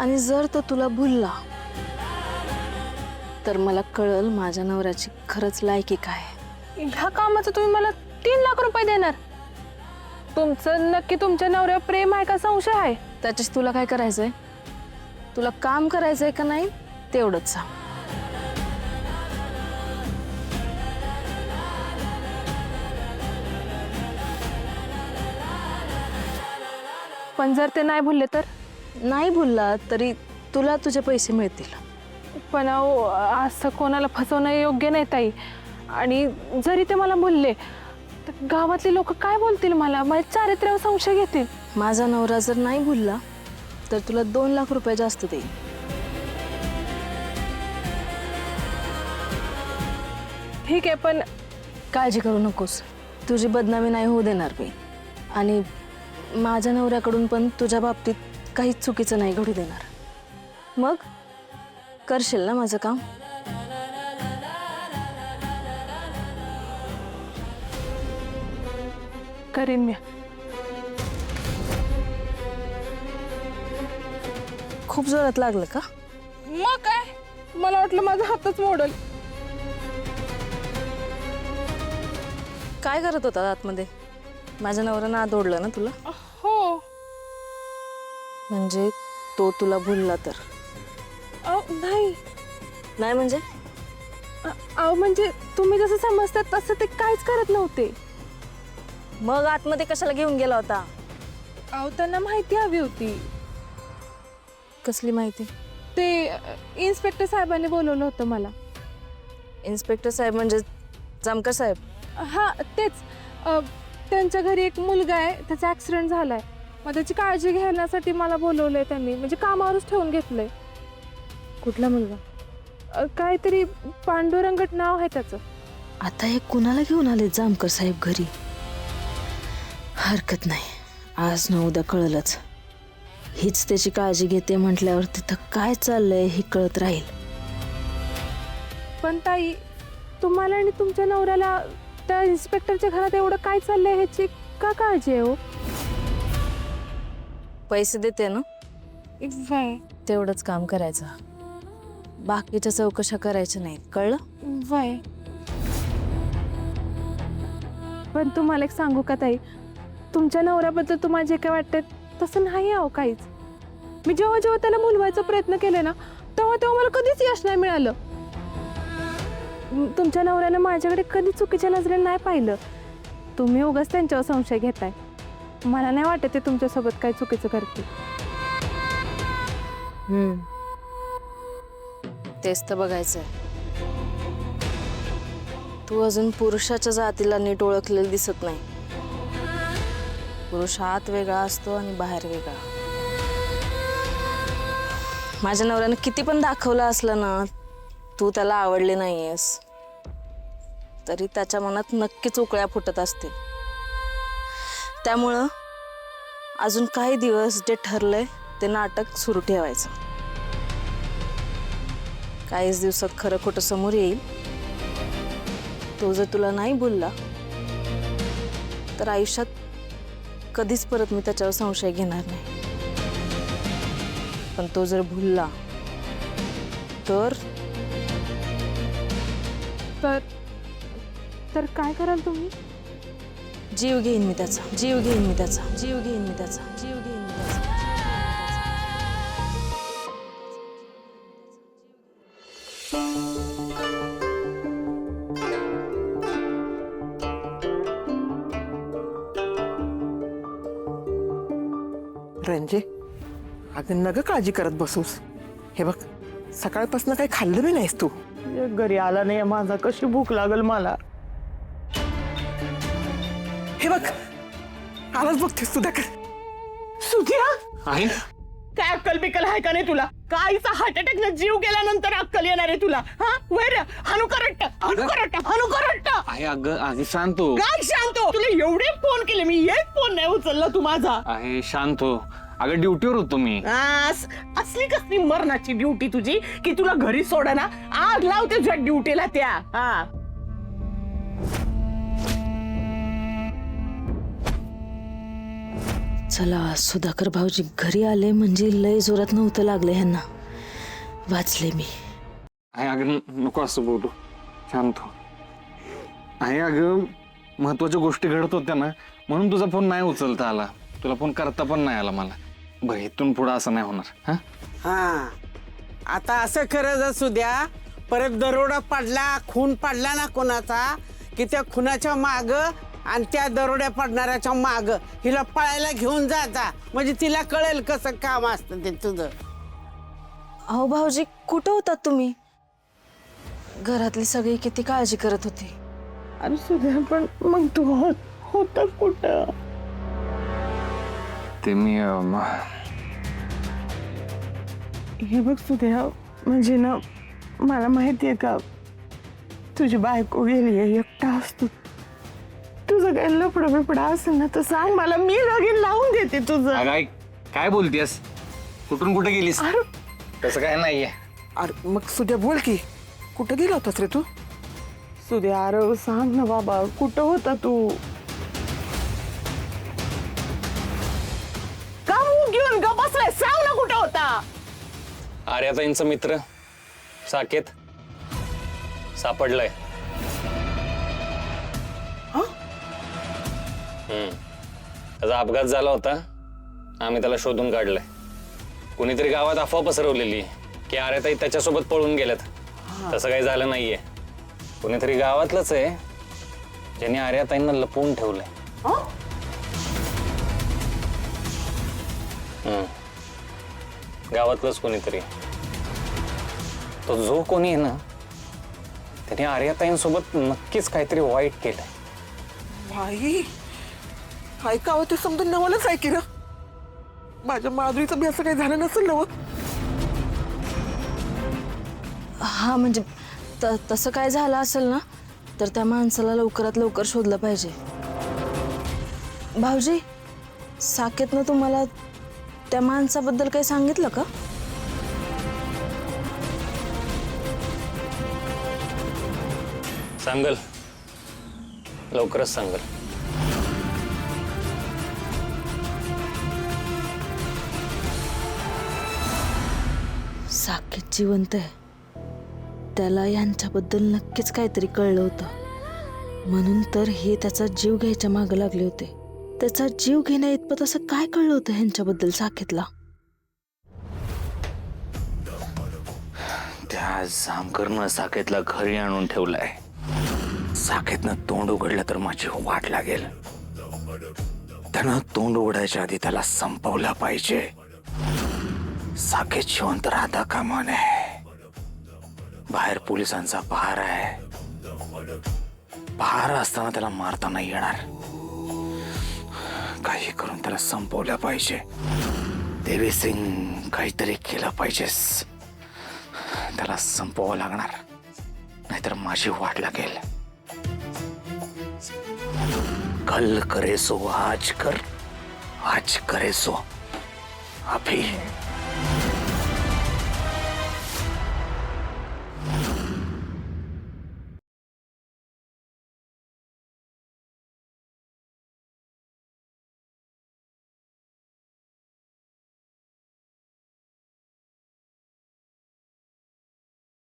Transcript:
आणि जर तो तुला भुलला तर मला कळल माझ्या नवऱ्याची खरंच लायकी काय. ह्या कामाचं तुम्ही मला 3 लाख रुपये देणार? तुमचं नक्की तुमच्या नवऱ्यावर प्रेम आहे का संशय आहे? त्याच्याशी तुला काय करायचंय? तुला काम करायचंय का नाही तेवढंच सांग. पण जर ते नाही भुलले तर? नाही भुलला तरी तुला तुझे पैसे मिळतील. पण अहो, असं कोणाला फसवणं योग्य नाही ताई. आणि जरी ते मला भुलले तर गावातले लोक काय बोलतील? मला माझ्या चारित्र्यावर संशय घेतील. माझा नवरा जर नाही भुलला तर तुला 2 लाख रुपये जास्त देईल. ठीक आहे, पण काळजी करू नकोस, तुझी बदनामी नाही होऊ देणार मी. आणि माझ्या नवऱ्याकडून पण तुझ्या बाबतीत काहीच चुकीचं नाही घडू देणार. मग करशील ना माझं काम? करीन मी. खूप जोरात लागलं का? मग काय, मला वाटलं माझा हातच मोडल. काय करत होता आतमध्ये? माझ्या नवऱ्यानं आत ओढलं ना तुला? हो. म्हणजे तो तुला भुलला तर? नाही. नाही म्हणजे? अहो म्हणजे तुम्ही जसं समजतात तसं ते काहीच करत नव्हते. मग आतमध्ये कशाला घेऊन गेला होता? अहो त्यांना माहिती हवी होती. कसली माहिती? ते इन्स्पेक्टर साहेबांनी बोलवलं होतं मला. इन्स्पेक्टर साहेब म्हणजे जामकर साहेब? हा तेच. त्यांच्या घरी एक मुलगा आहे, त्याचा ॲक्सिडेंट झालाय. मग त्याची काळजी घेण्यासाठी मला बोलवलंय त्यांनी, म्हणजे कामावरच ठेवून घेतलंय. कुठला मुलगा? काहीतरी पांडुरंगट नाव आहे त्याचं. आता हे कुणाला घेऊन आले जामकर साहेब घरी? हरकत नाही, आज न उद्या कळलंच. हीच त्याची काळजी घेते म्हटल्यावर तिथं काय चाललंय हे कळत राहील. पण ताई, तुम्हाला आणि तुमच्या नवऱ्याला त्या इन्स्पेक्टरच्या घरात एवढं काय चाललंय ह्याची का काळजी आहे हो? पैसे देते ना, वय तेवढंच काम करायचं. बाकीच्या चौकशा करायच्या नाहीत, कळलं? वय. पण तुम्हाला एक सांगू का ताई, तुमच्या नवऱ्याबद्दल तुम्हाला जे काय वाटतं तसं नाही आहो काहीच. मी जेव्हा जेव्हा त्याला बोलवायचा प्रयत्न केले ना, तेव्हा तेव्हा मला कधीच यश नाही मिळालं. तुमच्या नवऱ्यानं माझ्याकडे कधी चुकीच्या नजरेने नाही पाहिलं. तुम्ही उगाच त्यांच्यावर संशय घेताय. मला नाही वाटत ते तुमच्यासोबत काही चुकीचं करतील. तेच तर बघायचंय. तू अजून पुरुषाच्या जातीला नीट ओळखलेलं दिसत नाही. पुरुष आत वेगळा असतो आणि बाहेर वेगळा. माझ्या नवऱ्यानं किती पण दाखवलं असलं ना तू त्याला आवडले नाहीयेस, तरी त्याच्या मनात नक्कीच उकळ्या फुटत असतील. त्यामुळं अजून काही दिवस जे ठरलंय ते नाटक सुरू ठेवायचं. काहीच दिवसात खरं खोटं समोर येईल. तो जर तुला नाही बोलला तर आयुष्यात कधीच परत मी त्याच्यावर संशय घेणार नाही. पण तो जर भुलला तर तर काय कराल तुम्ही? जीव घेईन मी त्याचा, जीव घेईन मी त्याचा, जीव घेईन मी त्याचा, जीव घेईन मी त्याचा. रंजे, अगं नग काळजी करत बसूस. हे बघ, सकाळपासून काही खाल्लं बी नाहीस तू. घरी आला नाही माझा, कशी भूक लागल मला. हे बघ, आवाज बघतेस सुधाकर. सुधिया, आहे काय अक्कल बिकल आहे का नाही तुला? काहीचा हार्ट अटॅक न जीव गेल्यानंतर अक्कल येणार आहे तुला? हा वैर हनुकरट्ट हनुकरट्ट हनुकरट्ट. आहे अगं, आधी शांत हो. काय शांत हो? तुला एवढे फोन केले मी, एक फोन नाही उचलला तू माझा. आहे शांत हो. अगं ड्युटीवर होतो मी. असली कसली मरणाची ड्युटी तुझी की तुला घरी सोडा ना. आग लावते तुझ्या ड्युटीला त्या. हा चला सुधाकर भाऊजी घरी आले म्हणजे लय जोरात नव्हतं लागलं ह्यांना. वाचले मी. आहे अगं नको असं बोलू. शांत हो. आहे अगं महत्वाच्या गोष्टी घडत होत्या ना म्हणून तुझा फोन नाही उचलता आला. तुला फोन करता पण नाही आला मला. बरं इथून पुढं असं नाही होणार. हा हा आता असं करत असू द्या. परत दरोडा पडला, खून पडला ना कोणाचा की त्या खुनाच्या माग आणि त्या दरोड्या पडणाऱ्याच्या माग हिला पळायला घेऊन जाता. म्हणजे तिला कळेल कसं काम असतं ते तुझं. अहो भाऊजी कुठं होतात तुम्ही? घरातली सगळी किती काळजी करत होती. अरे सुद्या पण मग तू होता कुठं? ते मी हे बघ सुद्या म्हणजे ना मला माहितीये का तुझी बायको गेली एकटा असतो. तुझं काही लफडं बिपडा असेल ना तर सांग मला, मी लगीन लावून देते तुझं. अगं आई काय बोलतेस? कुठून कुठे गेलीस? तसं काय नाहीये. अरे मग सुद्या बोल की, कुठं गेला होतास रे तू? सुद्या अरे सांग ना बाबा, कुठं होता तू? का मूग घेऊन ग बसलाय? सांग ना कुठं होता? आर्याताईंचा मित्र साकेत सापडलाय. त्याचा अपघात झाला होता. आम्ही त्याला शोधून काढलाय. कुणीतरी गावात अफवा पसरवलेली की आर्याताई त्याच्यासोबत पळून गेल्यात. तसं काही झालं नाहीये. कुणीतरी गावातलंच आहे ज्यांनी आर्याताईंना लपवून ठेवलंय. गावातलंच कोणीतरी. तो जो कोणी आहे ना त्याने आर्याताईंसोबत नक्कीच काहीतरी वाईट केलंय. भाई ऐकावं ते समजून नवलंच आहे की ना. माझ्या माधुरीचं बी असं काही झालं नसेल ना? हा म्हणजे तसं काय झालं असेल ना तर त्या माणसाला लवकरात लवकर शोधलं पाहिजे. भाऊजी साकेतनं तुम्हाला त्या माणसाबद्दल काही सांगितलं का? सांगल, लवकरच सांगल. साकेत जिवंत आहे. त्याला यांच्याबद्दल नक्कीच काहीतरी कळलं होतं. म्हणून तर हे त्याचा जीव घ्यायच्या मागे लागले होते. त्याचा जीव घेण्या इतपत असं काय कळलं होतं ह्यांच्याबद्दल साकेतला? त्या जामकरनं साकेतला घरी आणून ठेवलाय. साकेतनं तोंड उघडलं तर माझी वाट लागेल. त्यानं तोंड उघडायच्या आधी त्याला संपवलं पाहिजे. साकेत जिवंत राहता कामा नये. बाहेर पोलिसांचा पहार आहे. पहार असताना त्याला मारता नाही येणार. काही करून त्याला संपवलं पाहिजे. देवी सिंग काहीतरी केलं पाहिजेस. त्याला संपवावं लागणार नाहीतर माझी वाट लागेल. कल करे सो आज कर, आज करे सो अभी.